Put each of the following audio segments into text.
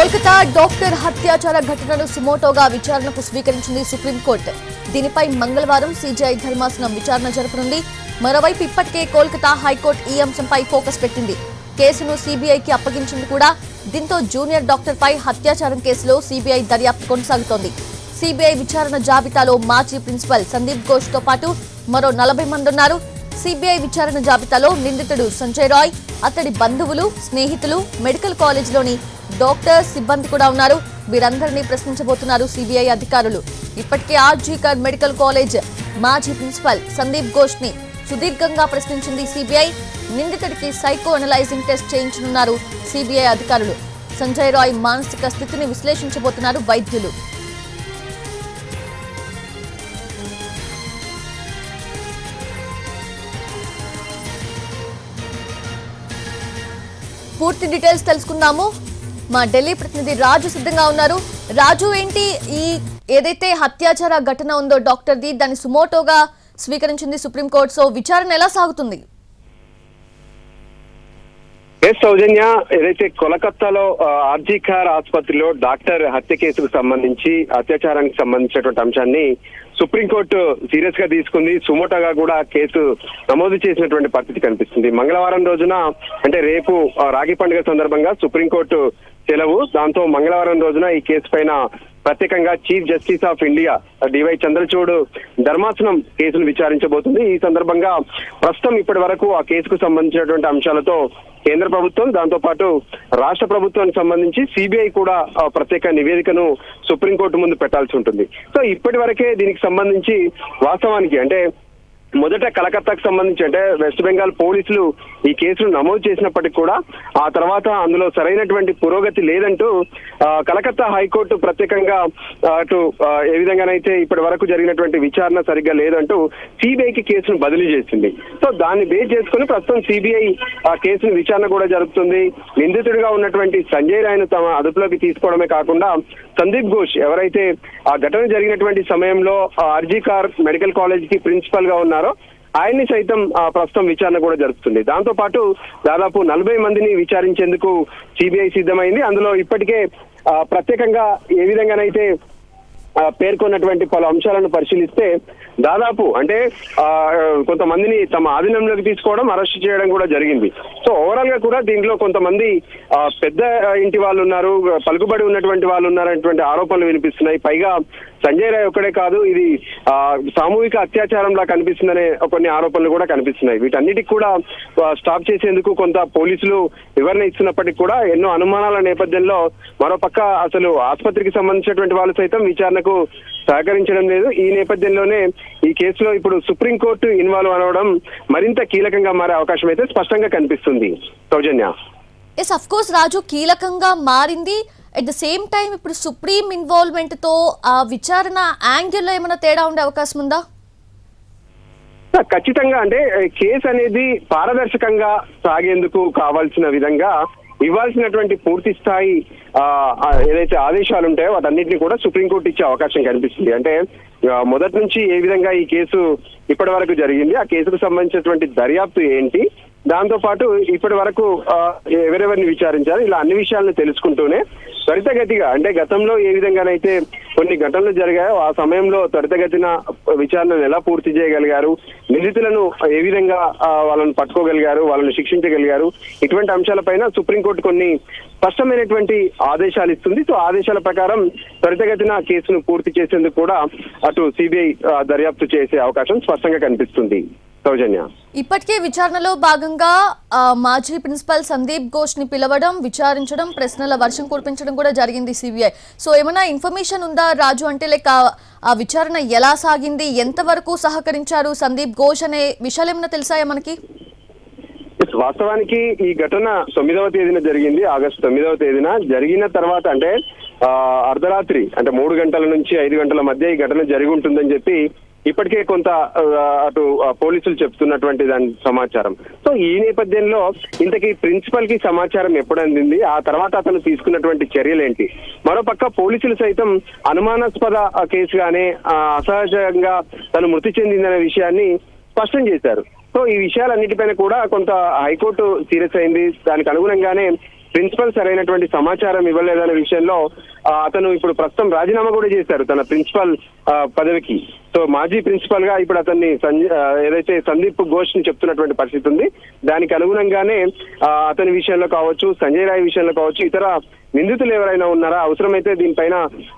Kolkata doctor హత్యాచార ఘటనను సుమోటోగా విచారణకు స్వీకరించింది సుప్రీంకోర్టు. దీనిపై మంగళవారం సీజీఐ ధర్మాసనం విచారణ జరపనుంది. మరోవైపు ఇప్పటికే కోల్కతా హైకోర్టు ఈ అంశంపై ఫోకస్ పెట్టింది. కేసును సీబీఐకి అప్పగించింది కూడా. దీంతో జూనియర్ డాక్టర్పై హత్యాచారం కేసులో సీబీఐ దర్యాప్తు కొనసాగుతోంది. సీబీఐ విచారణ జాబితాలో మాజీ ప్రిన్సిపల్ సందీప్ ఘోష్ తో పాటు మరో 40 మంది ఉన్నారు. సీబీఐ విచారణ జాబితాలో నిందితుడు సంజయ్ రాయ్, అతడి బంధువులు, స్నేహితులు, మెడికల్ కాలేజీలోని డాక్టర్, సిబ్బంది కూడా ఉన్నారు. వీరందరినీ ప్రశ్నించబోతున్నారు సీబీఐ అధికారులు. ఇప్పటికే ఆర్జీకర్ మెడికల్ కాలేజ్ మాజీ ప్రిన్సిపల్ సందీప్ ఘోష్ ని సుదీర్ఘంగా ప్రశ్నించింది సీబీఐ. నిందితుడికి సైకో అనలైజింగ్ టెస్ట్ చేయించనున్నారు సీబీఐ అధికారులు. సంజయ్ రాయ్ మానసిక స్థితిని విశ్లేషించబోతున్నారు వైద్యులు. పూర్తి డీటెయిల్స్ తెలుసుకుందాము. మా ఢిల్లీ ప్రతినిధి రాజు సిద్ధంగా ఉన్నారు. రాజు, ఏంటి ఈ ఏదైతే హత్యాచార ఘటన ఉందో డాక్టర్ది, దాన్ని సుమోటోగా స్వీకరించింది సుప్రీంకోర్టు. సో విచారణ ఎలా సాగుతుంది? సౌజన్య, ఏదైతే కోలకత్తాలో ఆర్జీకర్ ఆసుపత్రిలో డాక్టర్ హత్య కేసుకు సంబంధించి అత్యాచారానికి సంబంధించినటువంటి అంశాన్ని సుప్రీంకోర్టు సీరియస్ గా తీసుకుంది. సుమోటోగా కూడా కేసు నమోదు చేసినటువంటి పరిస్థితి కనిపిస్తుంది. మంగళవారం రోజున, అంటే రేపు రాఖీ పండుగ సందర్భంగా సుప్రీంకోర్టు సెలవు. దాంతో మంగళవారం రోజున ఈ కేసు పైన ప్రత్యేకంగా chief justice of India DY Chandrachud ధర్మాసనం కేసును విచారించబోతుంది. ఈ సందర్భంగా ప్రస్తుతం ఇప్పటి వరకు ఆ కేసుకు సంబంధించినటువంటి అంశాలతో కేంద్ర ప్రభుత్వం, దాంతో పాటు రాష్ట్ర ప్రభుత్వానికి సంబంధించి సిబిఐ కూడా ప్రత్యేక నివేదికను సుప్రీంకోర్టు ముందు పెట్టాల్సి ఉంటుంది. సో ఇప్పటి వరకే దీనికి సంబంధించి వాస్తవానికి, అంటే మొదట కలకత్తాకు సంబంధించి, అంటే వెస్ట్ బెంగాల్ పోలీసులు ఈ కేసును నమోదు చేసినప్పటికీ కూడా ఆ తర్వాత అందులో సరైనటువంటి పురోగతి లేదంటూ కలకత్తా హైకోర్టు ప్రత్యేకంగా అటు ఏ విధంగానైతే ఇప్పటి వరకు జరిగినటువంటి విచారణ సరిగ్గా లేదంటూ సిబిఐకి కేసును బదిలీ చేసింది. సో దాన్ని బేస్ చేసుకుని ప్రస్తుతం సిబిఐ ఆ కేసును విచారణ కూడా జరుపుతుంది. నిందితుడిగా ఉన్నటువంటి సంజయ్ రాయ్ను తమ అదుపులోకి తీసుకోవడమే కాకుండా సందీప్ ఘోష్, ఎవరైతే ఆ ఘటన జరిగినటువంటి సమయంలో ఆర్జీకర్ మెడికల్ కాలేజ్ కి ప్రిన్సిపల్ గా ఉన్నారో ఆయన్ని సైతం ప్రస్తుతం విచారణ కూడా జరుపుతుంది. దాంతో పాటు దాదాపు 40 మందిని విచారించేందుకు సిబిఐ సిద్ధమైంది. అందులో ఇప్పటికే ప్రత్యేకంగా ఏ విధంగానైతే పేర్కొన్నటువంటి పలు అంశాలను పరిశీలిస్తే దాదాపు, అంటే కొంతమందిని తమ ఆధీనంలోకి తీసుకోవడం, అరెస్ట్ చేయడం కూడా జరిగింది. సో ఓవరాల్ గా కూడా దీంట్లో కొంతమంది పెద్ద ఇంటి వాళ్ళు ఉన్నారు, పలుకుబడి ఉన్నటువంటి వాళ్ళు ఉన్నారనేటువంటి ఆరోపణలు వినిపిస్తున్నాయి. పైగా సంజయ్ రాయ్ ఒక్కడే కాదు, ఇది సామూహిక అత్యాచారంలా కనిపిస్తుందనే కొన్ని ఆరోపణలు కూడా కనిపిస్తున్నాయి. వీటన్నిటికి కూడా స్టాప్ చేసేందుకు కొంత పోలీసులు వివరణ ఇస్తున్నప్పటికీ కూడా ఎన్నో అనుమానాల నేపథ్యంలో మరోపక్క అసలు ఆసుపత్రికి సంబంధించినటువంటి వాళ్ళు సైతం విచారణకు సహకరించడం లేదు. ఈ నేపథ్యంలోనే ఈ కేసులో ఇప్పుడు సుప్రీంకోర్టు ఇన్వాల్వ్ అవడం మరింత కీలకంగా మారే అవకాశం అయితే స్పష్టంగా కనిపిస్తుంది. సౌజన్య, ఎస్, అఫ్ కోర్స్ రాజు, కీలకంగా మారింది. అట్ ద సేమ్ టైం ఇప్పుడు సుప్రీం ఇన్వాల్వ్మెంట్ తో ఆ విచారణ యాంగిల్లో ఏమైనా తేడా ఉండే అవకాశం ఉందా? ఖచ్చితంగా, అంటే కేసు అనేది పారదర్శకంగా సాగేందుకు కావాల్సిన విధంగా ఇవ్వాల్సినటువంటి పూర్తి స్థాయి ఏదైతే ఆదేశాలు ఉంటాయో వాటన్నిటిని కూడా సుప్రీంకోర్టు ఇచ్చే అవకాశం కనిపిస్తుంది. అంటే మొదటి నుంచి ఏ విధంగా ఈ కేసు ఇప్పటి వరకు జరిగింది, ఆ కేసుకు సంబంధించినటువంటి దర్యాప్తు ఏంటి, దాంతో పాటు ఇప్పటి వరకు ఎవరెవరిని విచారించారు, ఇలా అన్ని విషయాలను తెలుసుకుంటూనే త్వరితగతిగా, అంటే గతంలో ఏ విధంగానైతే కొన్ని ఘటనలు జరిగాయో ఆ సమయంలో త్వరితగతిన విచారణను ఎలా పూర్తి చేయగలిగారు, నిందితులను ఏ విధంగా వాళ్ళని పట్టుకోగలిగారు, వాళ్ళని శిక్షించగలిగారు, ఇటువంటి అంశాలపైన సుప్రీంకోర్టు కొన్ని స్పష్టమైనటువంటి ఆదేశాలు ఇస్తుంది. సో ఆదేశాల ప్రకారం త్వరితగతిన కేసును పూర్తి చేసేందుకు కూడా అటు సిబిఐ దర్యాప్తు చేసే అవకాశం స్పష్టంగా కనిపిస్తుంది. సౌజన్య, ఇప్పటికే విచారణలో భాగంగా మాజీ ప్రిన్సిపల్ సందీప్ ఘోష్ ని పిలవడం, విచారించడం, ప్రశ్నల వర్షం కురిపించడం కూడా జరిగింది సిబిఐ. సో ఏమైనా ఇన్ఫర్మేషన్ ఉందా రాజు? అంటే లైక్ ఆ విచారణ ఎలా సాగింది, ఎంతవరకు సహకరించారు సందీప్ ఘోష్ అనే విషయాలు ఏమైనా తెలుసాయా మనకి? వాస్తవానికి ఈ ఘటన 9వ తేదీన జరిగింది. ఆగస్టు 9వ తేదీన జరిగిన తర్వాత, అంటే అర్ధరాత్రి, అంటే 3 గంటల నుంచి 5 గంటల మధ్య ఈ ఘటన జరిగి ఉంటుందని చెప్పి ఇప్పటికే కొంత అటు పోలీసులు చెప్తున్నటువంటి దాని సమాచారం. సో ఈ నేపథ్యంలో ఇంతకీ ప్రిన్సిపల్ కి సమాచారం ఎప్పుడు అందింది, ఆ తర్వాత అతను తీసుకున్నటువంటి చర్యలేంటి, మరోపక్క పోలీసులు సైతం అనుమానాస్పద కేసుగానే అసహజంగా తను మృతి చెందిందనే విషయాన్ని స్పష్టం చేశారు. సో ఈ విషయాలన్నిటిపైన కూడా కొంత హైకోర్టు సీరియస్ అయింది. దానికి అనుగుణంగానే ప్రిన్సిపల్ సరైనటువంటి సమాచారం ఇవ్వలేదనే విషయంలో అతను ఇప్పుడు ప్రస్తుతం రాజీనామా కూడా చేశారు తన ప్రిన్సిపల్ పదవికి. సో మాజీ ప్రిన్సిపల్ గా ఇప్పుడు అతన్ని ఏదైతే సందీప్ ఘోష్ ని చెప్తున్నటువంటి పరిస్థితి ఉంది. దానికి అనుగుణంగానే అతని విషయంలో కావచ్చు, సంజయ్ రాయ్ విషయంలో కావచ్చు, ఇతర నిందితులు ఎవరైనా ఉన్నారా, అవసరమైతే దీనిపైన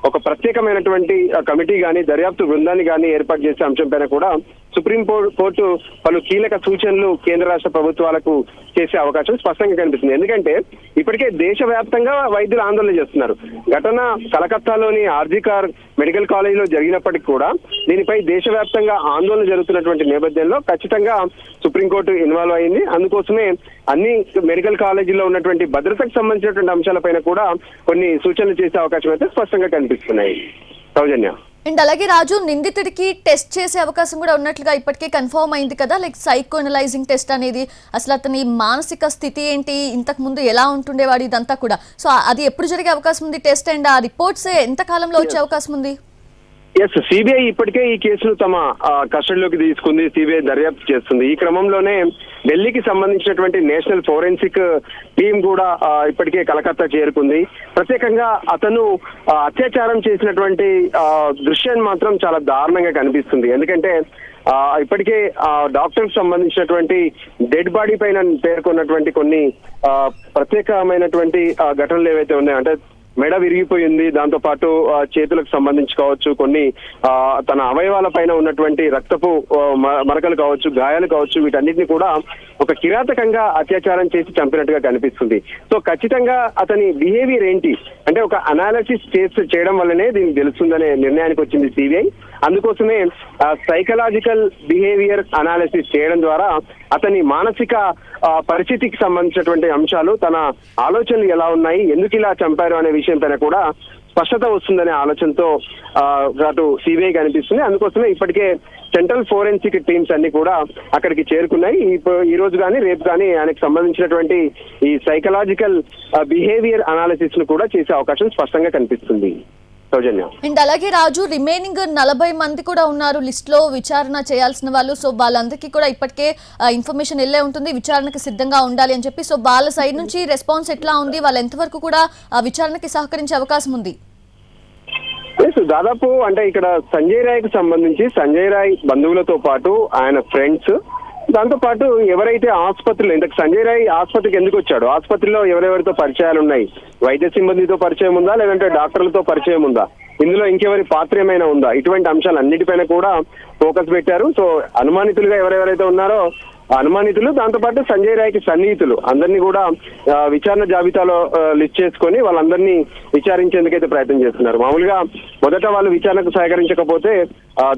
ఒక ప్రత్యేకమైనటువంటి కమిటీ గాని దర్యాప్తు బృందాన్ని గాని ఏర్పాటు చేసే అంశం పైన కూడా సుప్రీం కోర్టు పలు కీలక సూచనలు కేంద్ర రాష్ట్ర ప్రభుత్వాలకు చేసే అవకాశం స్పష్టంగా కనిపిస్తుంది. ఎందుకంటే ఇప్పటికే దేశవ్యాప్తంగా వైద్యులు ఆందోళన చేస్తున్నారు. ఘటన కలకత్తాలోని ఆర్జికార్ మెడికల్ కాలేజ్ లో జరిగినప్పటికీ కూడా దీనిపై దేశవ్యాప్తంగా ఆందోళన జరుగుతున్నటువంటి నేపథ్యంలో ఖచ్చితంగా సుప్రీంకోర్టు ఇన్వాల్వ్ అయింది. అందుకోసమే అన్ని మెడికల్ కాలేజీల్లో ఉన్నటువంటి భద్రతకు సంబంధించినటువంటి అంశాలపైన కూడా కొన్ని సూచనలు చేసే అవకాశం అయితే స్పష్టంగా కనిపిస్తున్నాయి. సౌజన్య. అండ్ అలాగే రాజు, నిందితుడికి టెస్ట్ చేసే అవకాశం కూడా ఉన్నట్లుగా ఇప్పటికే కన్ఫర్మ్ అయింది కదా, లైక్ సైకోనలైజింగ్ టెస్ట్ అనేది. అసలు అతని మానసిక స్థితి ఏంటి, ఇంతకు ముందు ఎలా ఉంటుండేవాడు, ఇదంతా కూడా. సో అది ఎప్పుడు జరిగే అవకాశం ఉంది టెస్ట్, అండ్ ఆ రిపోర్ట్స్ ఎంత కాలంలో వచ్చే అవకాశం ఉంది? ఎస్, సిబిఐ ఇప్పటికే ఈ కేసును తమ కస్టడీలోకి తీసుకుంది. సిబిఐ దర్యాప్తు చేస్తుంది. ఈ క్రమంలోనే ఢిల్లీకి సంబంధించినటువంటి నేషనల్ ఫోరెన్సిక్ టీం కూడా ఇప్పటికే కలకత్తా చేరుకుంది. ప్రత్యేకంగా అతను అత్యాచారం చేసినటువంటి దృశ్యాన్ని మాత్రం చాలా దారుణంగా కనిపిస్తుంది. ఎందుకంటే ఇప్పటికే డాక్టర్ సంబంధించినటువంటి డెడ్ బాడీ పైన పేర్కొన్నటువంటి కొన్ని ప్రత్యేకమైనటువంటి ఘటనలు ఏవైతే ఉన్నాయో, అంటే మెడ విరిగిపోయింది, దాంతో పాటు చేతులకు సంబంధించి కావచ్చు, కొన్ని తన అవయవాల పైన ఉన్నటువంటి రక్తపు మరకలు కావచ్చు, గాయాలు కావచ్చు, వీటన్నిటిని కూడా ఒక కిరాతకంగా అత్యాచారం చేసి చంపినట్టుగా కనిపిస్తుంది. సో ఖచ్చితంగా అతని బిహేవియర్ ఏంటి అంటే ఒక అనాలిసిస్ చేయడం వల్లనే దీనికి తెలుస్తుందనే నిర్ణయానికి వచ్చింది సిబిఐ. అందుకోసమే సైకలాజికల్ బిహేవియర్ అనాలిసిస్ చేయడం ద్వారా అతని మానసిక పరిస్థితికి సంబంధించినటువంటి అంశాలు, తన ఆలోచనలు ఎలా ఉన్నాయి, ఎందుకు ఇలా చంపారు అనే విషయం పైన కూడా స్పష్టత వస్తుందనే ఆలోచనతో అటు సిబిఐ కనిపిస్తుంది. అందుకోసమే ఇప్పటికే సెంట్రల్ ఫోరెన్సిక్ టీమ్స్ అన్ని కూడా అక్కడికి చేరుకున్నాయి. ఈ రోజు కానీ రేపు కానీ ఆయనకు సంబంధించినటువంటి ఈ సైకలాజికల్ బిహేవియర్ అనాలిసిస్ ను కూడా చేసే అవకాశం స్పష్టంగా కనిపిస్తుంది. సౌజన్య. అండ్ అలాగే రాజు, రిమైనింగ్ 40 మంది కూడా ఉన్నారు లిస్ట్ లో విచారణ చేయాల్సిన వాళ్ళు. సో వాళ్ళందరికీ కూడా ఇప్పటికే ఇన్ఫర్మేషన్ వెళ్ళే ఉంటుంది, విచారణకి సిద్ధంగా ఉండాలి అని చెప్పి. సో వాళ్ళ సైడ్ నుంచి రెస్పాన్స్ ఎట్లా ఉంది, వాళ్ళు ఎంతవరకు కూడా విచారణకి సహకరించే అవకాశం ఉంది? దాదాపు అంటే ఇక్కడ సంజయ్ రాయ్ కి సంబంధించి సంజయ్ రాయ్ బంధువులతో పాటు ఆయన ఫ్రెండ్స్, దాంతో పాటు ఎవరైతే ఆసుపత్రిలో ఇంతకు సంజయ్ రాయ్ ఆసుపత్రికి ఎందుకు వచ్చాడు, ఆసుపత్రిలో ఎవరెవరితో పరిచయాలు ఉన్నాయి, వైద్య సిబ్బందితో పరిచయం ఉందా, లేదంటే డాక్టర్లతో పరిచయం ఉందా, ఇందులో ఇంకెవరి పాత్ర ఏమైనా ఉందా, ఇటువంటి అంశాలన్నిటిపైన కూడా ఫోకస్ పెట్టారు. సో అనుమానితులుగా ఎవరెవరైతే ఉన్నారో అనుమానితులు, దాంతోపాటు సంజయ్ రాయ్కి సన్నిహితులు అందరినీ కూడా విచారణ జాబితాలో లిస్ట్ చేసుకొని వాళ్ళందరినీ విచారించేందుకైతే ప్రయత్నం చేస్తున్నారు. మామూలుగా మొదట వాళ్ళు విచారణకు సహకరించకపోతే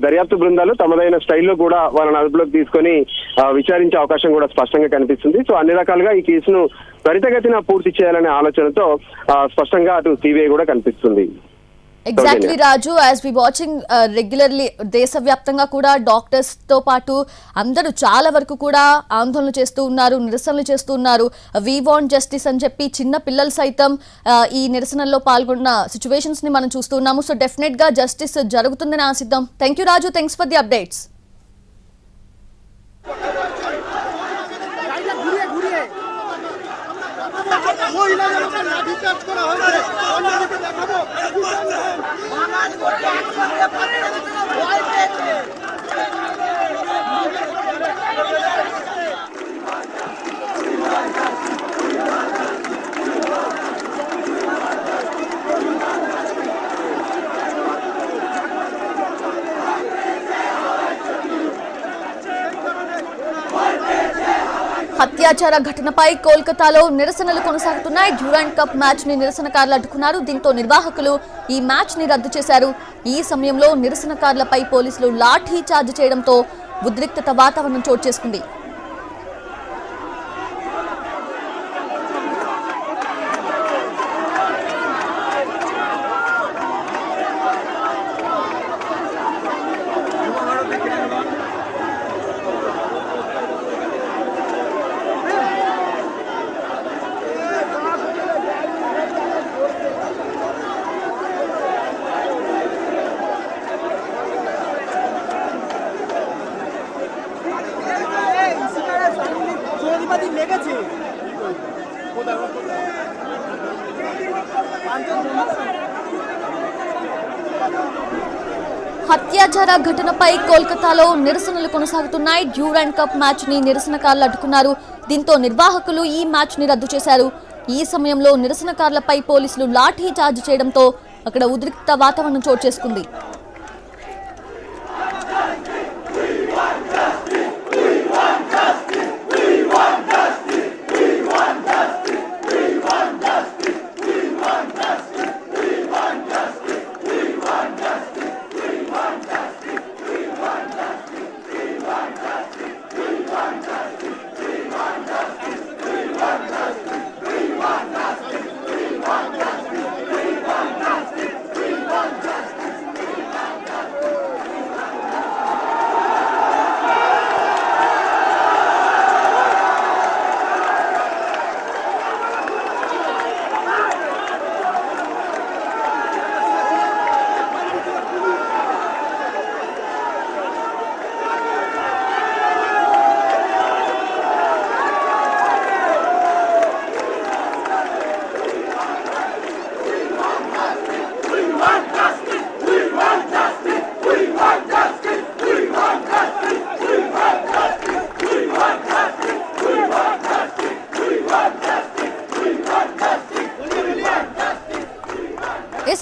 దర్యాప్తు బృందాలు తమదైన స్టైల్లో కూడా వాళ్ళని అదుపులోకి తీసుకొని విచారించే అవకాశం కూడా స్పష్టంగా కనిపిస్తుంది. సో అన్ని రకాలుగా ఈ కేసును త్వరితగతిన పూర్తి చేయాలనే ఆలోచనతో స్పష్టంగా అటు సిబిఐ కూడా కనిపిస్తుంది. Exactly Raju, as we watching regularly దేశవ్యాప్తంగా కూడా డాక్టర్స్ తో పాటు అందరూ చాలా వరకు కూడా ఆందోళన చేస్తూ ఉన్నారు, నిరసనలు చేస్తూ ఉన్నారు. వి వాంట్ జస్టిస్ అని చెప్పి చిన్న పిల్లలు సైతం ఈ నిరసనల్లో పాల్గొన్న సిచ్యువేషన్స్ ని మనం చూస్తూ ఉన్నాము. సో డెఫినెట్ గా జస్టిస్ జరుగుతుందని ఆశిద్దాం. Thank you Raju, thanks for the updates. అత్యాచార ఘటనపై కోల్కతాలో నిరసనలు కొనసాగుతున్నాయి. డ్యూరాండ్ కప్ మ్యాచ్ ని నిరసనకారులు అడ్డుకున్నారు. దీంతో నిర్వాహకులు ఈ మ్యాచ్ ని రద్దు చేశారు. ఈ సమయంలో నిరసనకారులపై పోలీసులు లాఠీ చార్జ్ చేయడంతో ఉద్రిక్తత వాతావరణం చోటు చేసుకుంది. హత్యాచార ఘటనపై కోల్కతాలో నిరసనలు కొనసాగుతున్నాయి. డ్యూరాండ్ కప్ మ్యాచ్ ని నిరసనకారులు అడ్డుకున్నారు. దీంతో నిర్వాహకులు ఈ మ్యాచ్ ని రద్దు చేశారు. ఈ సమయంలో నిరసనకారులపై పోలీసులు లాఠీ చార్జ్ చేయడంతో అక్కడ ఉద్రిక్త వాతావరణం చోటు చేసుకుంది.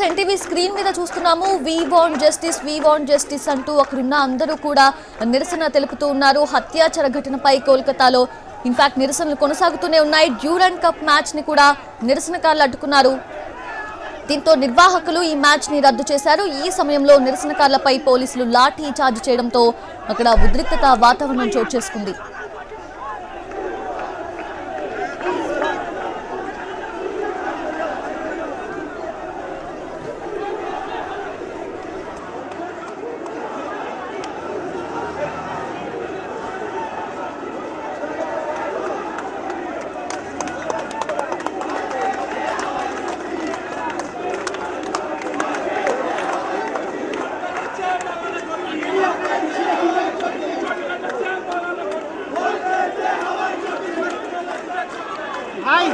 ఎన్టీవీ స్క్రీన్ మీద చూస్తున్నాము. వి వాంట్ జస్టిస్ అంటూ అక్కడున్న అందరూ కూడా నిరసన తెలుపుతూ ఉన్నారు. హత్యాచార ఘటనపై కోల్కతాలో ఇన్ఫాక్ట్ నిరసనలు కొనసాగుతూనే ఉన్నాయి. డ్యూరాండ్ కప్ మ్యాచ్ ని కూడా నిరసనకారులు అడ్డుకున్నారు. దీంతో నిర్వాహకులు ఈ మ్యాచ్ ని రద్దు చేశారు. ఈ సమయంలో నిరసనకారులపై పోలీసులు లాఠీ చార్జ్ చేయడంతో అక్కడ ఉద్రిక్తత వాతావరణం చోటు చేసుకుంది. ভাই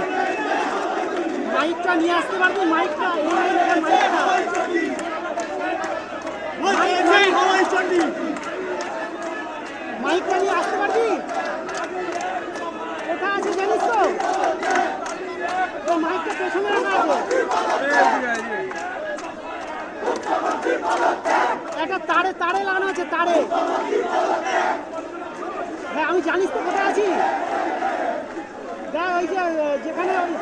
মাইকটা নিয়ে আসতে পারবি? মাইকটা মাইকটা নিয়ে আসতে পারবি? কোথায় আছে জানিস তো? ও মাইকটা পেছনে রাখা আছে। একটা তারে তারে লাগানো আছে, তারে। হ্যাঁ আমি জানিস তো কোথায় আছি? ওই যে যেখানে ওই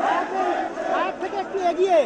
হায়াত থেকে একটু এগিয়ে